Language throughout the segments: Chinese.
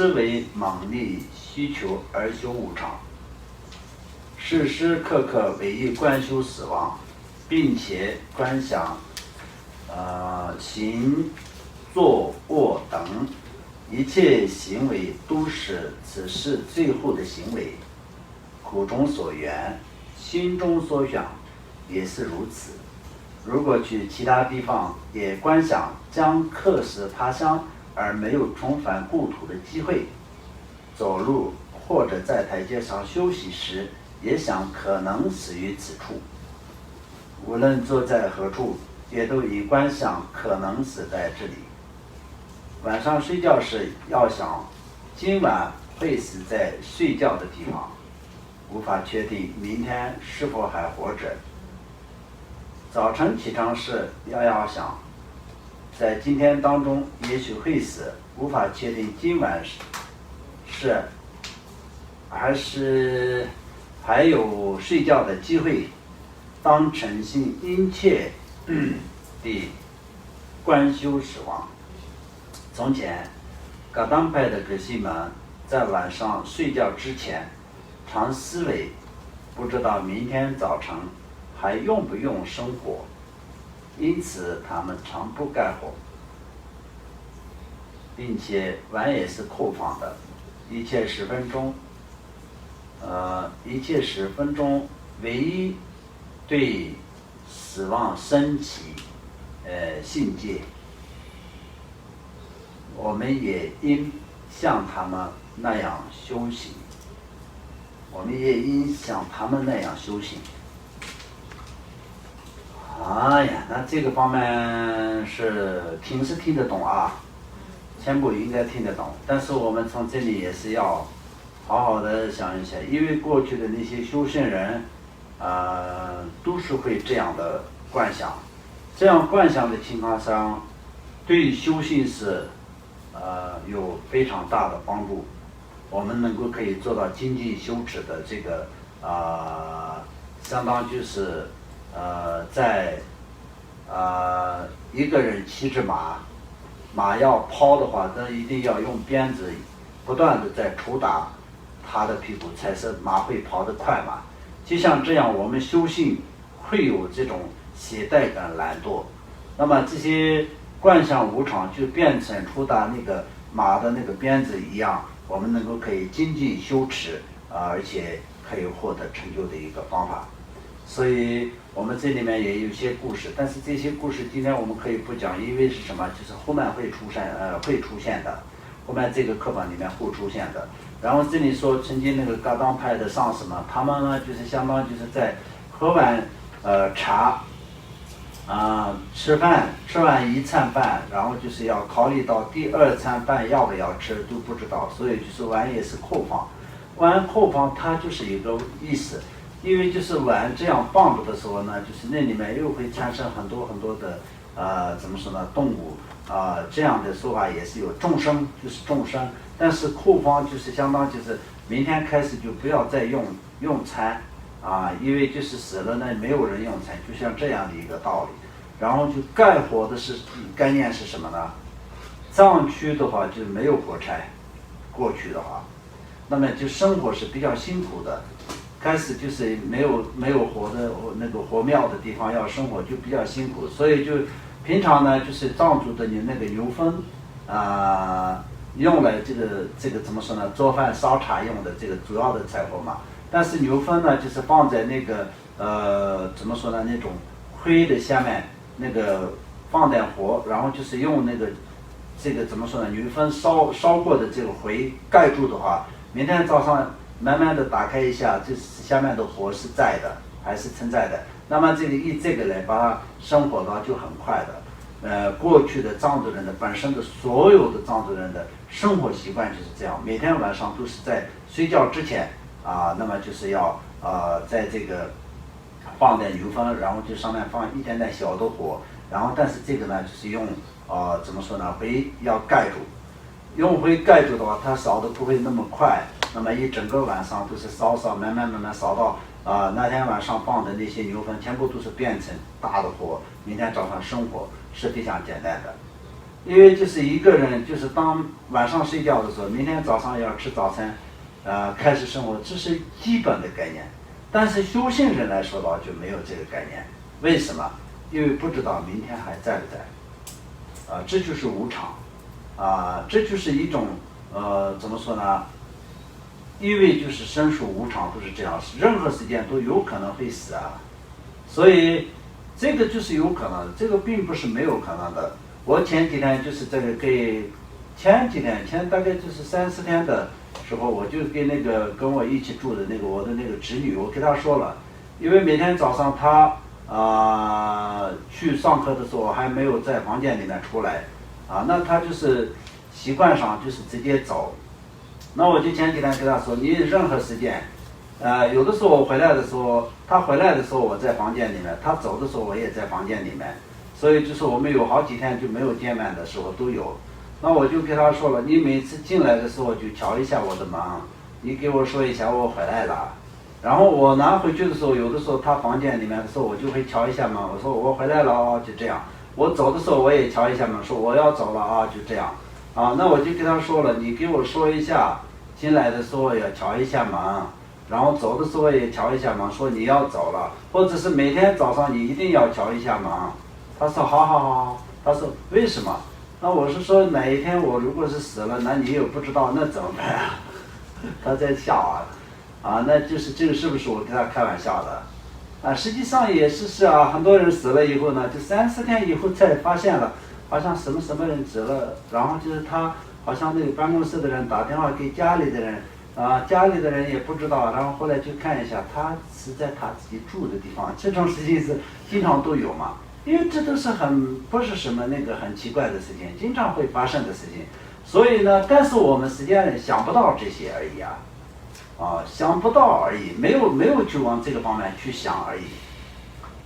思维猛力需求而修无常，时时刻刻为意观修死亡，并且观想行、坐、卧等一切行为都是此事最后的行为，苦中所缘，心中所想也是如此。如果去其他地方也观想将客死他乡而没有重返故土的机会，走路或者在台阶上休息时也想可能死于此处，无论坐在何处也都以观想可能死在这里。晚上睡觉时要想今晚会死在睡觉的地方，无法确定明天是否还活着。早晨起床时要想在今天当中也许会死，无法确定今晚是还是还有睡觉的机会，当诚心殷切地观修死亡。从前噶当派的格西们在晚上睡觉之前常思维，不知道明天早晨还用不用生火，因此他们常不盖火，并且碗也是空放的，一切10分钟，唯一对死亡升起信戒。我们也应像他们那样修行，哎呀，那这个方面是听得懂啊，全部应该听得懂，但是我们从这里也是要好好的想一想，因为过去的那些修行人都是会这样的观想，这样观想的情况上对修行是有非常大的帮助。我们能够可以做到精进修持的这个相当就是在一个人骑着马要抛的话，那一定要用鞭子不断的在捶打他的屁股，才是马会跑得快嘛。就像这样，我们修行会有这种懈怠感、懒惰，那么这些观想无常就变成捶打那个马的那个鞭子一样，我们能够可以精进修持而且可以获得成就的一个方法。所以我们这里面也有一些故事，但是这些故事今天我们可以不讲，因为是什么？就是后面会出现的，后面这个课本里面会出现的。然后这里说曾经那个噶当派的上师们，他们呢就是相当就是在喝完茶吃完一餐饭，然后就是要考虑到第2餐饭要不要吃都不知道，所以就是碗也是空放。碗空放它就是一个意思，因为就是碗这样放着的时候呢，就是那里面又会产生很多的怎么说呢，动物这样的说法也是有众生，就是众生，但是空放就是相当就是明天开始就不要再用餐因为就是死了呢没有人用餐，就像这样的一个道理。然后就盖火的概念是什么呢？藏区的话就没有火柴，过去的话，那么就生活是比较辛苦的。开始就是没有火的那个火庙的地方要生活就比较辛苦，所以就平常呢就是藏族的那个牛粪用来这个怎么说呢，做饭烧茶用的这个主要的柴火嘛。但是牛粪呢就是放在那个怎么说呢，那种灰的下面那个放点火，然后就是用那个这个怎么说呢，牛粪烧过的这个灰盖住的话，明天早上慢慢的打开一下，这下面的火是在的，还是存在的。那么这个来把它生火的话就很快的。过去的藏族人的本身的所有的藏族人的生活习惯就是这样，每天晚上都是在睡觉之前那么就是要在这个放点牛粪，然后就上面放一点点小的火，然后但是这个呢就是用怎么说呢，灰要盖住，用灰盖住的话它烧的不会那么快，那么一整个晚上都是烧慢慢烧到那天晚上放的那些牛粪全部都是变成大的火，明天早上生火是非常简单的。因为就是一个人，就是当晚上睡觉的时候，明天早上要吃早餐，开始生活，这是基本的概念。但是修行人来说的话就没有这个概念，为什么？因为不知道明天还在不在，这就是无常，这就是一种怎么说呢？因为就是生属无常都是这样，任何时间都有可能会死啊，所以这个就是有可能，这个并不是没有可能的。我前几天就是这个前大概就是3-4天的时候，我就跟那个跟我一起住的那个我的那个侄女，我跟她说了，因为每天早上她去上课的时候还没有在房间里面出来，那她就是习惯上就是直接走。那我就前几天跟她说，你任何时间，有的时候我回来的时候，她回来的时候我在房间里面，她走的时候我也在房间里面，所以就是我们有好几天就没有见面的时候都有。那我就跟她说了，你每次进来的时候就敲一下我的门，你给我说一下我回来了。然后我拿回去的时候，有的时候她房间里面的时候，我就会敲一下门，我说我回来了哦，就这样。我走的时候我也敲一下门，说我要走了啊，就这样。那我就跟她说了，你给我说一下，进来的时候要敲一下门，然后走的时候也敲一下门，说你要走了，或者是每天早上你一定要敲一下门。她说好好好，她说为什么？那我是说哪一天我如果是死了，那你也不知道，那怎么办啊？她在笑那就是这个是不是我跟她开玩笑的？实际上也是很多人死了以后呢，就3-4天以后才发现了，好像什么人死了，然后就是他好像那个办公室的人打电话给家里的人，家里的人也不知道，然后后来去看一下，他是在他自己住的地方，这种事情是经常都有嘛，因为这都是不是什么那个很奇怪的事情，经常会发生的事情，所以呢，但是我们时间人想不到这些而已想不到而已，没有去往这个方面去想而已。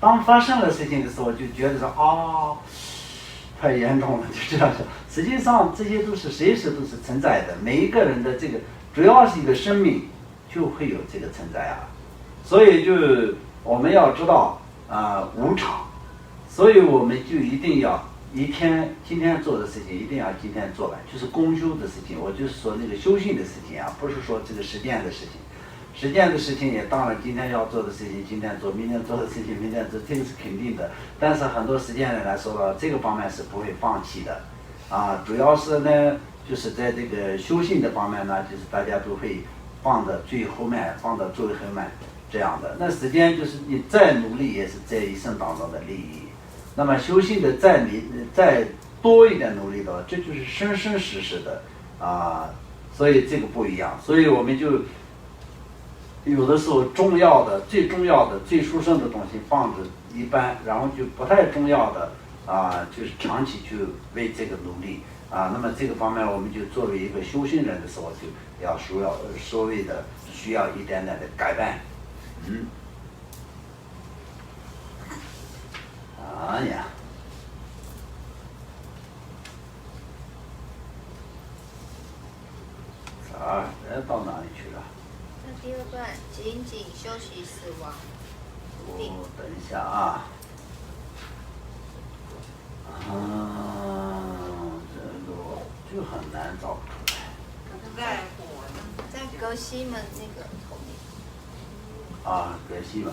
当发生了事情的时候，就觉得说太严重了，就这样想。实际上这些都是随时都是存在的，每一个人的这个主要是一个生命就会有这个存在所以就我们要知道无常，所以我们就一定要今天做的事情一定要今天做完，就是公修的事情，我就是说那个修行的事情不是说这个实践的事情。实践的事情也当然今天要做的事情今天做，明天做的事情明天做，这个是肯定的。但是很多实践人来说呢，这个方面是不会放弃的主要是呢，就是在这个修行的方面呢，就是大家都会放到最后面，放到最后面这样的。那时间就是你再努力也是在一生当中的利益。那么修行的再多一点努力的话，这就是生生世世的所以这个不一样。所以我们就有的时候最重要的最殊胜的东西放着一般，然后就不太重要的就是长期去为这个努力那么这个方面我们就作为一个修行人的时候，就要所谓的需要一点点的改变。哎呀，到哪里去了？那第二段仅仅休息死亡。等一下这个就很难找不出来。在格西们那个后面。格西嘛。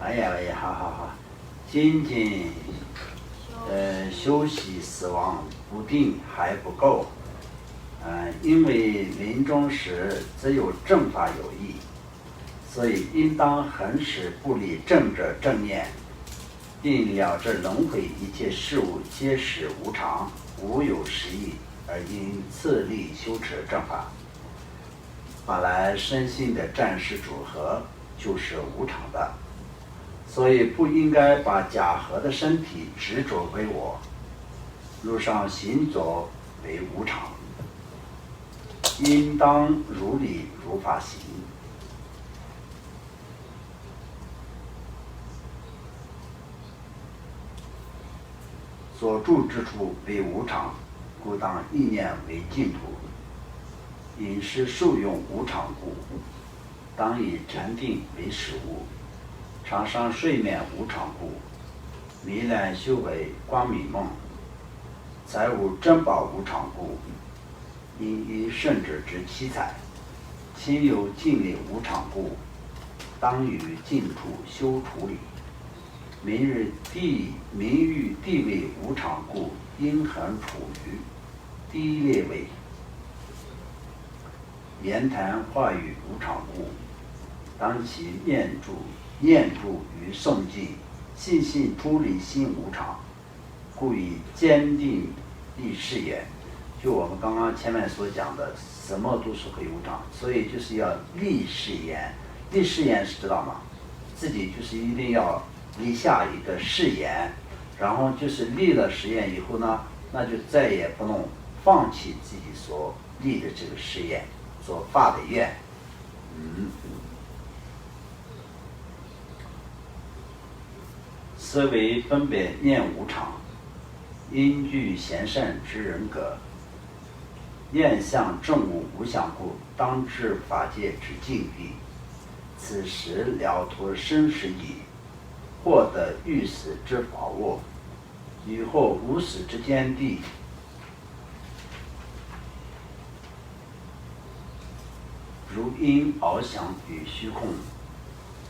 哎呀，好，仅仅休息死亡不定还不够，因为临终时只有正法有益，所以应当恒时不离正者正念，并了知轮回一切事物皆是无常，无有实义，而应自力修持正法。本来身心的战士组合就是无常的，所以不应该把假合的身体执着为我。路上行走为无常，应当如理如法行。所住之处为无常，故当意念为净土。饮食受用无常故，当以禅定为食物。常常睡眠无常故，糜烂修为光明梦。财物珍宝无常故，因依圣者之七彩。亲友敬礼无常故，当于净处修处理。名誉地位无常故，应恒处于低劣位。言谈话语无常故，当其念住于诵记，信出离心无常，故以坚定立誓言。就我们刚刚前面所讲的，什么都是会无常，所以就是要立誓言。立誓言是知道吗？自己就是一定要立下一个誓言，然后就是立了誓言以后呢，那就再也不能放弃自己所立的这个誓言，所发的愿。思维分别念无常，因具贤善之人格。厌相正悟无相故，当至法界之境地。此时了脱生死已，获得欲死之法握，以后无死之间地。如因翱翔于虚空，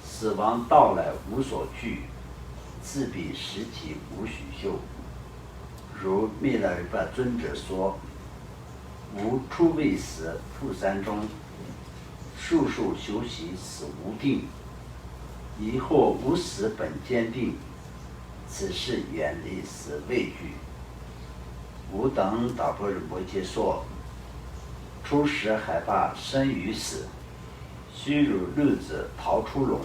死亡到来无所惧，自彼时己无许休。如密勒日巴尊者说：吾初未死，复三中，数修习死无定，疑惑无死本坚定，此事远离死畏惧。吾等达波仁波切说：初时害怕生与死，须如鹿子逃出笼，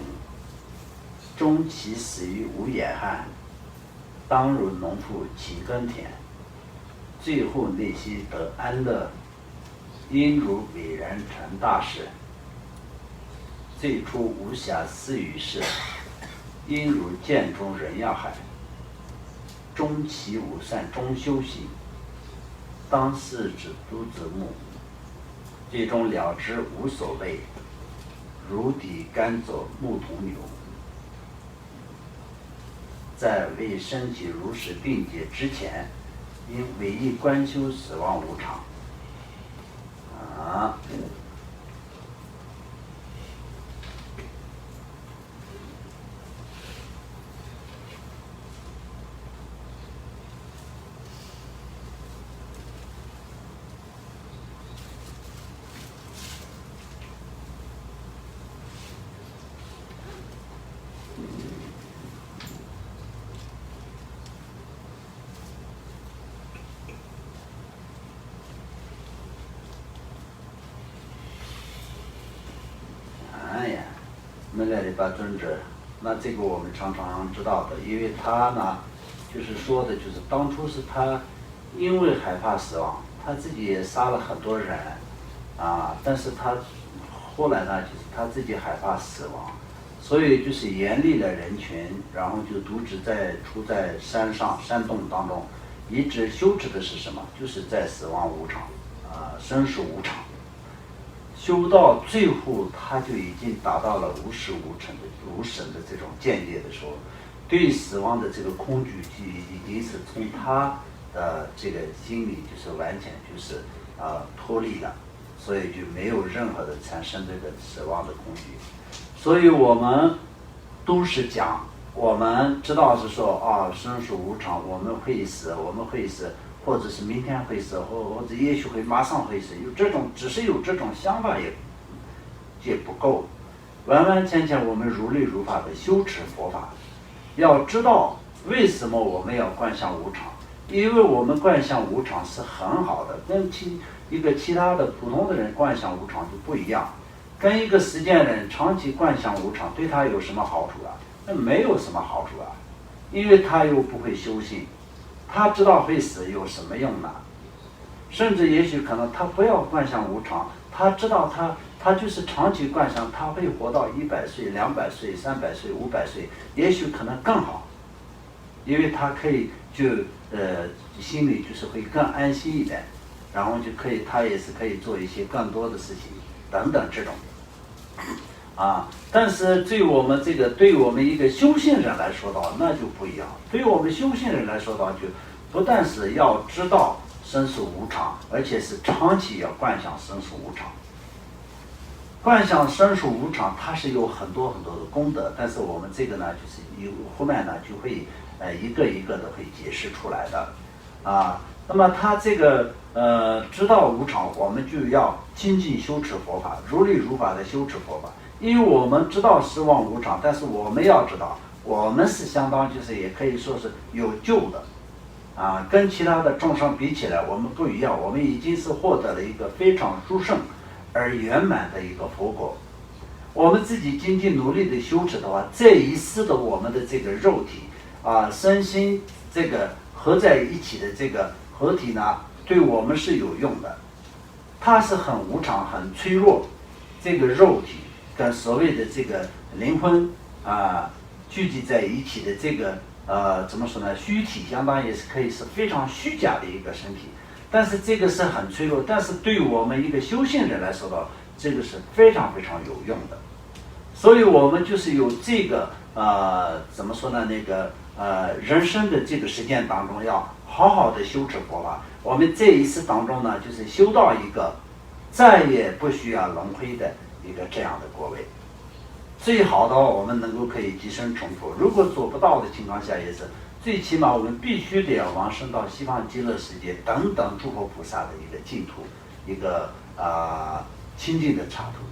终其死于无眼汉，当如农妇勤耕田，最后内心得安乐，因如伟人成大事。最初无暇思于事，因如剑中人要害，终其无善终修行，当是指都子木，最终了之无所谓，如抵甘走牧童牛。在未升起如实定解之前，应唯一观修死亡无常。密勒日巴尊者，那这个我们常常知道的，因为他呢，就是说的，就是当初是他因为害怕死亡，他自己也杀了很多人，但是他后来呢，就是他自己害怕死亡，所以就是严厉的人群，然后就独自处在山洞当中，一直修持的是什么？就是在死亡无常，生死无常。修到最后，他就已经达到了无始无神的这种见解的时候，对死亡的这个恐惧已经是从他的这个心里就是完全就是脱离了，所以就没有任何的产生这个死亡的恐惧。所以我们都是讲，我们知道是说生死无常，我们会死，或者是明天会死，或者也许会马上会死，只是有这种想法也不够，完完全全我们如理如法的修持佛法，要知道为什么我们要观想无常，因为我们观想无常是很好的，跟其他的普通的人观想无常就不一样，跟一个实践人长期观想无常对他有什么好处啊？那没有什么好处啊，因为他又不会修行，他知道会死有什么用呢？甚至也许可能他不要观想无常，他知道他就是长期观想，他会活到100岁、200岁、300岁、500岁，也许可能更好，因为他可以就心里就是会更安心一点，然后就可以他也是可以做一些更多的事情等等这种啊。但是对我们一个修行人来说的话，那就不一样。对于我们修行人来说的话，就不但是要知道生死无常，而且是长期要观想生死无常。观想生死无常，它是有很多很多的功德，但是我们这个呢，就是后面呢就会一个一个的会解释出来的啊。那么他这个知道无常，我们就要精进修持佛法，如理如法的修持佛法。因为我们知道死亡无常，但是我们要知道，我们是相当就是也可以说是有救的啊，跟其他的众生比起来，我们不一样，我们已经是获得了一个非常殊胜而圆满的一个佛果。我们自己精进努力的修持的话，这一世的我们的这个肉体啊，身心这个合在一起的这个合体呢，对我们是有用的。它是很无常、很脆弱，这个肉体跟所谓的这个灵魂啊聚集在一起的这个怎么说呢？虚体相当也是可以是非常虚假的一个身体，但是这个是很脆弱。但是对于我们一个修行人来说的，这个是非常非常有用的。所以我们就是有这个怎么说呢？那个人生的这个实践当中，要好好的修持佛法。我们这一次当中呢，就是修到一个再也不需要轮回的一个这样的果位。最好的我们能够可以即身成佛，如果做不到的情况下，也是最起码我们必须得要往生到西方极乐世界等等诸佛菩萨的一个净土，一个清净的刹土，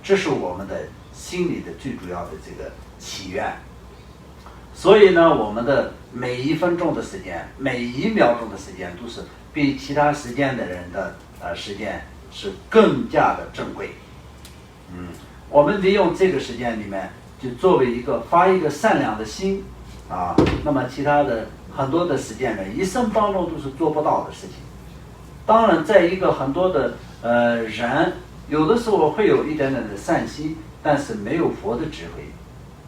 这是我们的心里的最主要的这个祈愿。所以呢，我们的每一分钟的时间，每一秒钟的时间，都是比其他时间的人的时间是更加的珍贵。我们利用这个时间里面，就作为一个发一个善良的心啊，那么其他的很多的实践人一生当中都是做不到的事情。当然，在一个很多的人，有的时候会有一点点的善心，但是没有佛的智慧，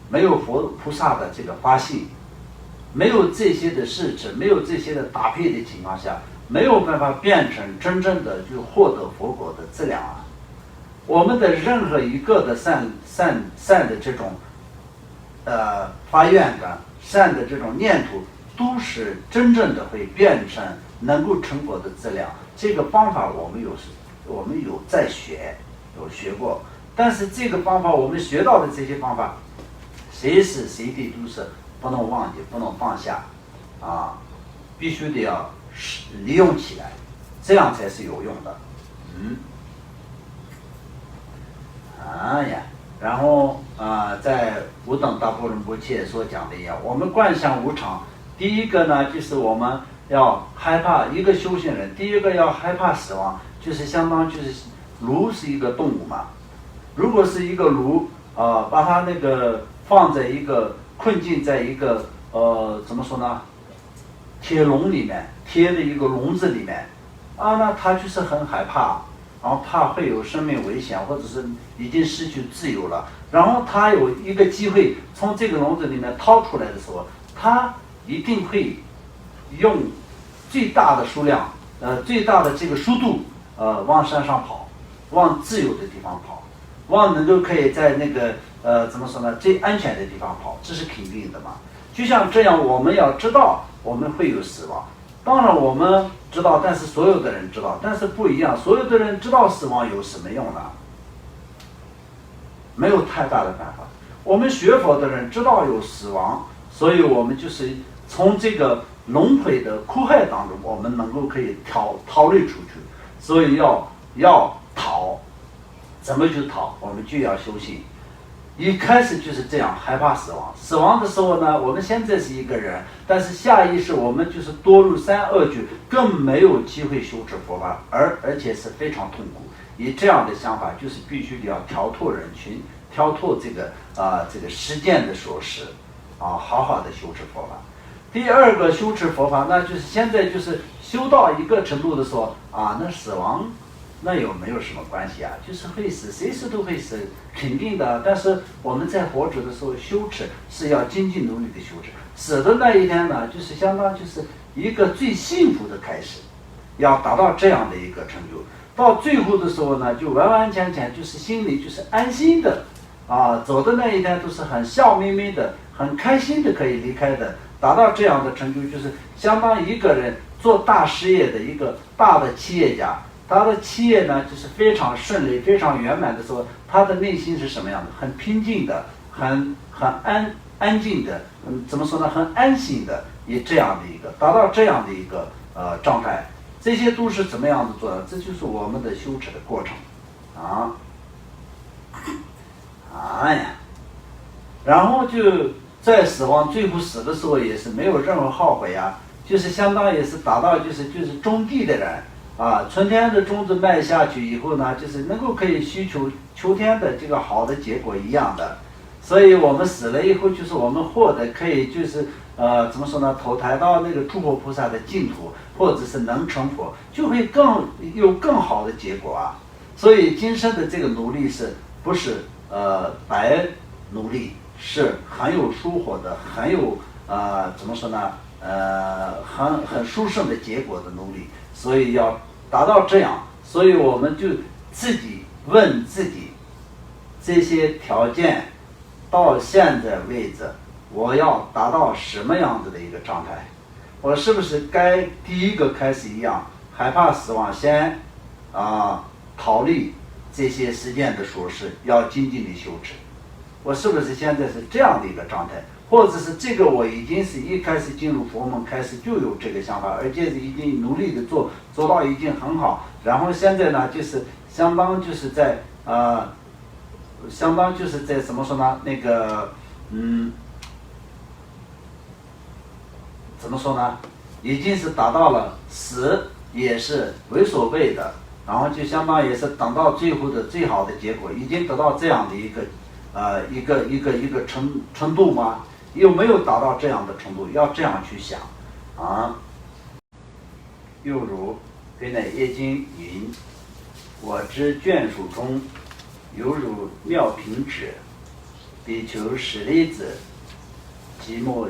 没有佛菩萨的这个发心，没有这些的事实，没有这些的搭配的情况下，没有办法变成真正的就获得佛果的质量啊。我们的任何一个的善的这种发愿感、善的这种念头，都是真正的会变成能够成佛的质量。这个方法我们有在学，有学过，但是这个方法我们学到的这些方法，随时随地都是不能忘记、不能放下啊，必须得要利用起来，这样才是有用的。然后在无等大波仁波切所讲的一样，我们观想无常，第一个呢，就是我们要害怕一个修行人，第一个要害怕死亡，就是相当就是炉是一个动物嘛，如果是一个炉把它那个放在一个困境在一个怎么说呢，铁笼里面，贴的一个笼子里面那他就是很害怕。然后怕会有生命危险，或者是已经失去自由了。然后他有一个机会从这个笼子里面掏出来的时候，他一定会用最大的数量、最大的这个速度，往山上跑，往自由的地方跑，往能够可以在那个怎么说呢，最安全的地方跑，这是肯定的嘛。就像这样，我们要知道我们会有死亡。当然我们知道，但是所有的人知道，但是不一样，所有的人知道死亡有什么用呢？没有太大的办法。我们学佛的人知道有死亡，所以我们就是从这个轮回的苦海当中，我们能够可以逃离出去。所以要逃，怎么去逃？我们就要修行。一开始就是这样害怕死亡，死亡的时候呢，我们现在是一个人，但是下意识我们就是堕入三恶趣，更没有机会修持佛法，而且是非常痛苦。以这样的想法，就是必须得要跳脱人群，跳脱这个实践的琐事好好的修持佛法。第二个修持佛法，那就是现在就是修到一个程度的时候那死亡那有没有什么关系啊？就是会死，随时都会死，肯定的。但是我们在活着的时候修持是要精进努力的修持，死的那一天呢，就是相当就是一个最幸福的开始，要达到这样的一个成就。到最后的时候呢，就完完全全就是心里就是安心的走的那一天都是很笑眯眯的，很开心的可以离开的，达到这样的成就，就是相当一个人做大事业的一个大的企业家。他的企业呢，就是非常顺利、非常圆满的时候，他的内心是什么样的？很平静的，很安静的，怎么说呢？很安心的，以这样的一个达到这样的一个状态，这些都是怎么样子做的？这就是我们的修持的过程然后就在死亡最后死的时候，也是没有任何后悔就是相当也是达到就是种地的人。春天的种子埋下去以后呢，就是能够可以需求秋天的这个好的结果一样的，所以我们死了以后，就是我们获得可以就是怎么说呢，投胎到那个诸佛菩萨的净土，或者是能成佛，就会有更好的结果所以今生的这个努力是不是白努力，是很有收获的，很有怎么说呢很殊胜的结果的努力。所以要达到这样，所以我们就自己问自己，这些条件到现在为止，我要达到什么样子的一个状态？我是不是该第一个开始一样，害怕死亡，先逃离这些实践的琐事，要精进的修持？我是不是现在是这样的一个状态？或者是这个我已经是一开始进入佛门开始就有这个想法，而且是已经努力的做到已经很好，然后现在呢就是相当就是在怎么说呢那个怎么说呢，已经是达到了死也是为所谓的，然后就相当也是等到最后的最好的结果，已经得到这样的一个程度吗？有没有达到这样的程度？要这样去想又如给乃业经云：我之眷属中，犹如妙品者，比丘舍利子及摩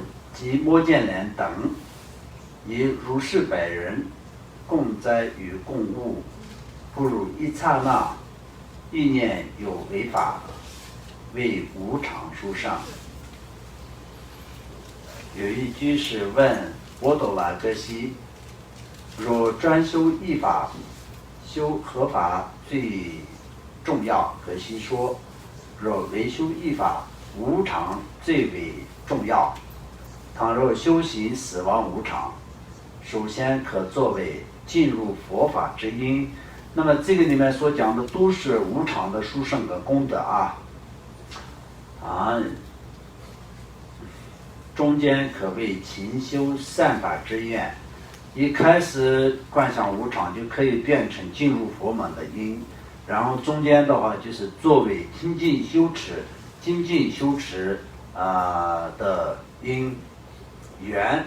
犍连等，以如是百人，共栽与共物，不如一刹那，意念有为法，为无常殊胜。有一居士问波多拉格西：若专修一法，修何法最重要？格西说：若唯修一法，无常最为重要。倘若修行死亡无常，首先可作为进入佛法之因。那么这个里面所讲的都是无常的殊胜的功德中间可谓勤修善法之愿，一开始观想无常就可以变成进入佛门的因，然后中间的话就是作为精进修持的因缘，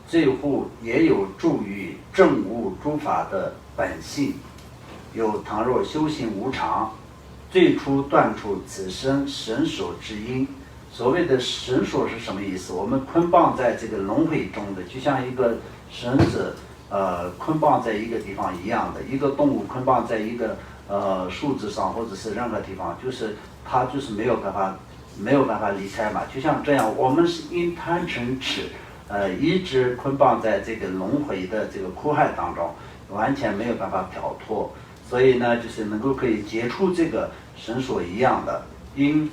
最后也有助于证悟诸法的本性。有倘若修行无常，最初断除此生绳索之因。所谓的绳索是什么意思？我们捆绑在这个轮回中的，就像一个绳子捆绑在一个地方一样的，一个动物捆绑在一个树枝上或者是任何地方，就是它就是没有办法离开嘛。就像这样，我们是因贪嗔痴一直捆绑在这个轮回的这个苦海当中，完全没有办法跳脱。所以呢，就是能够可以解除这个绳索一样的因，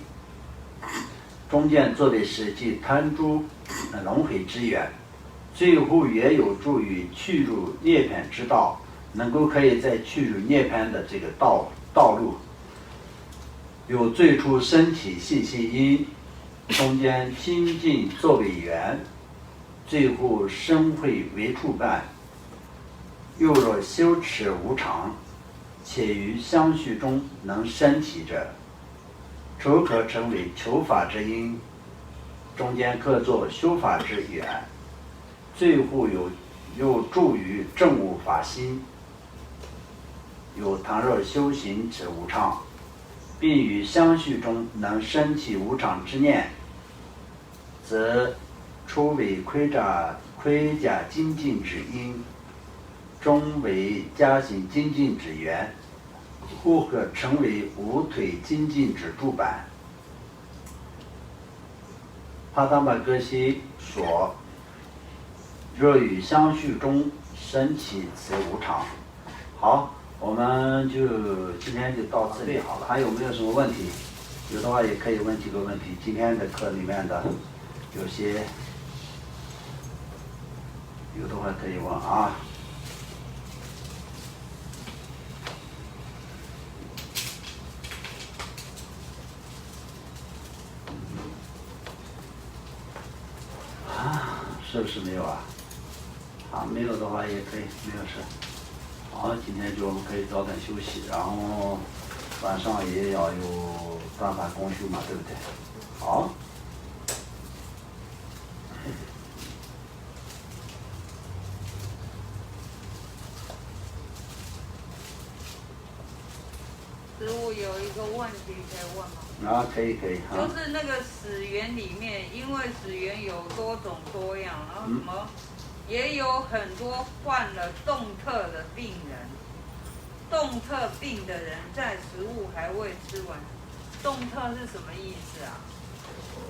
中间作为实际贪诸轮回之源，最后也有助于去入涅槃之道，能够可以在去入涅槃的这个道路。有最初身体信息因，中间心境作为缘，最后身慧为处伴。又若修持无常，且于相续中能生起者，除可成为求法之因，中间各作修法之源，最后有助于证悟法心。有倘若修行之无常，并于相续中能生起无常之念，则初为盔甲精进之因，中为加行精进之源，或可成为无腿精进之助板。帕当巴戈西说：若于相续中生起此无常。好，我们就今天就到这里好了。还有没有什么问题？有的话也可以问几个问题。今天的课里面的有些有的话可以问啊。是不是没有啊？啊，没有的话也可以，没有事。好，今天就我们可以早点休息，然后晚上也要有办法公休嘛，对不对？好。师父有一个问题可以问吗？啊，可以。就是那个死缘里面，因为死缘有多种多样，然后什么，也有很多患了动特的病人，动特病的人在食物还未吃完，动特是什么意思啊？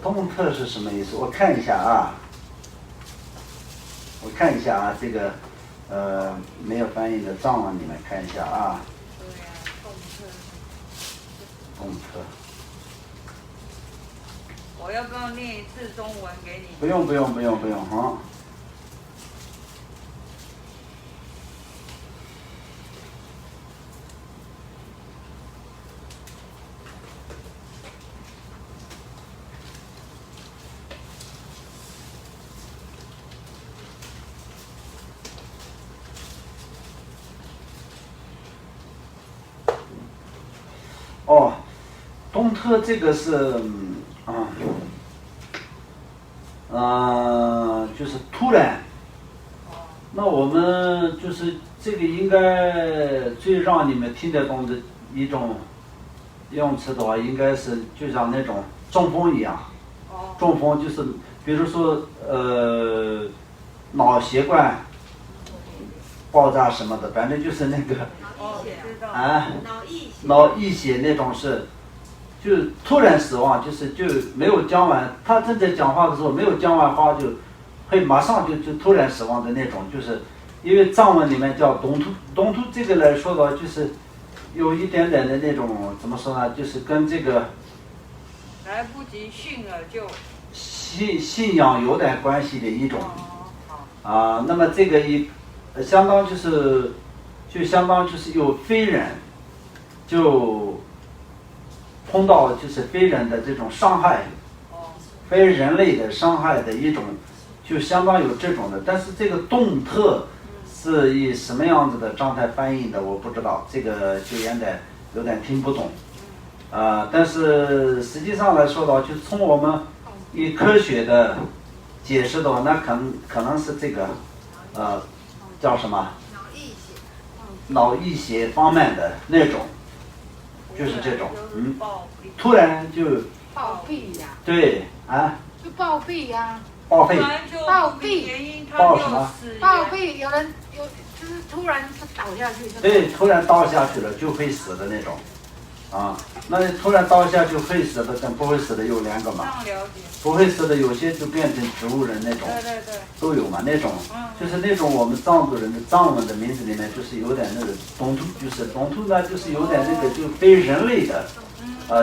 动特是什么意思？我看一下啊，这个没有翻译的藏文里面看一下啊。对呀，动特。我要不要念一次中文给你？不用哈。哦，动特这个是就是突然。那我们就是这个应该最让你们听得懂的一种用词的话，应该是就像那种中风一样。中风就是比如说脑血管爆炸什么的，反正就是那个脑溢血那种是。就突然死亡，就没有讲完，他正在讲话的时候没有讲完话就会马上就突然死亡的那种，就是因为藏文里面叫东突这个来说的话，就是有一点点的那种怎么说呢，就是跟这个来不及训了就信仰有点关系的一种那么这个相当就是有非人就碰到就是非人的这种伤害，非人类的伤害的一种，就相当有这种的。但是这个动特是以什么样子的状态翻译的，我不知道，这个就有点听不懂。但是实际上来说的话，就从我们以科学的解释的话，那可能是这个叫什么？脑溢血方面的那种。就是这种，突然就暴毙呀！对啊，就暴毙呀！报废，暴毙，报什么？暴毙，有人就是突然倒下去。对，突然倒下去了就会死的那种，那突然倒下就会死的跟不会死的有两个嘛。不会死的有些就变成植物人那种，对，都有嘛那种，就是那种我们藏族人的藏文的名字里面就是有点那个东突，就是东突呢就是有点那个就非人类的，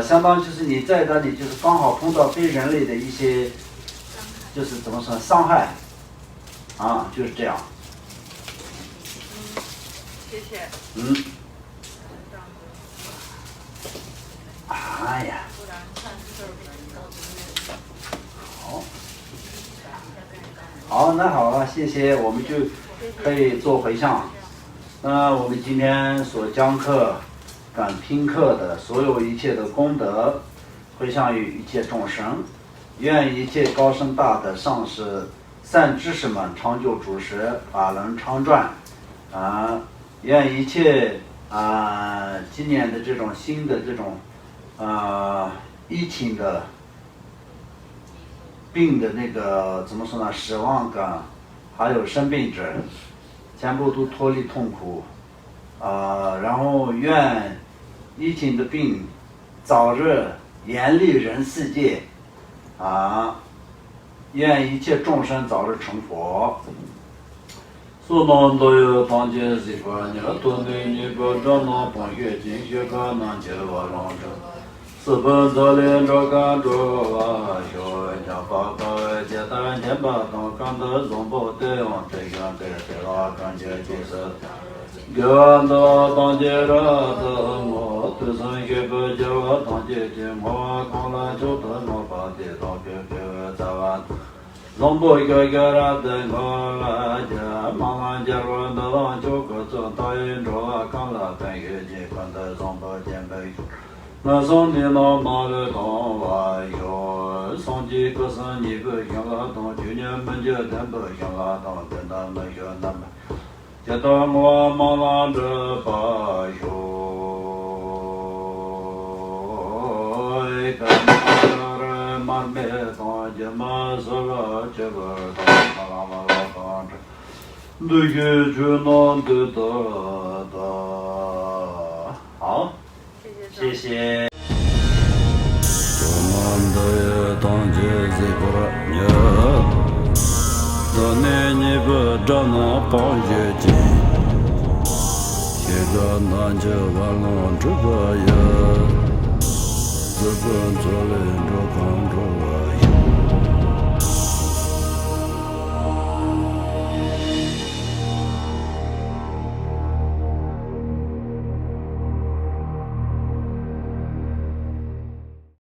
相当就是你在这里就是刚好碰到非人类的一些，就是怎么说伤害，就是这样。谢谢。哎呀。好，那好了，谢谢，我们就可以做回向。我们今天所讲课、听课的所有一切的功德，回向于一切众生，愿一切高深大德上师善知识们长久住世，法轮常转。愿一切今年的这种新的这种疫情的病的那个怎么说呢，死亡感，还有生病者，全部都脱离痛苦。然后愿疫情的病早日远离人世界。愿一切众生早日成佛。苏南都有当今日观念，多内尼波这那帮月经学个南结我让着，四本责任着干着小家把个简单简把当干的容不得用这样给了感觉就是原的当街人的我对生学不叫我当街的我看了就得我把的当给在玩容不一个人的我来家忙完家人的让就各种答应着看了跟月经看的容不见没那上的那马的当我有上几个是你不行了当去年没就等不行了当跟他们学那么接到我忙拉着把手，跟着人慢慢当接嘛是个这个当嘛嘛当着，对于就能得到。好，谢谢。昨年你不找那帮月经，现在南就完了这个呀，日本做人着看着我。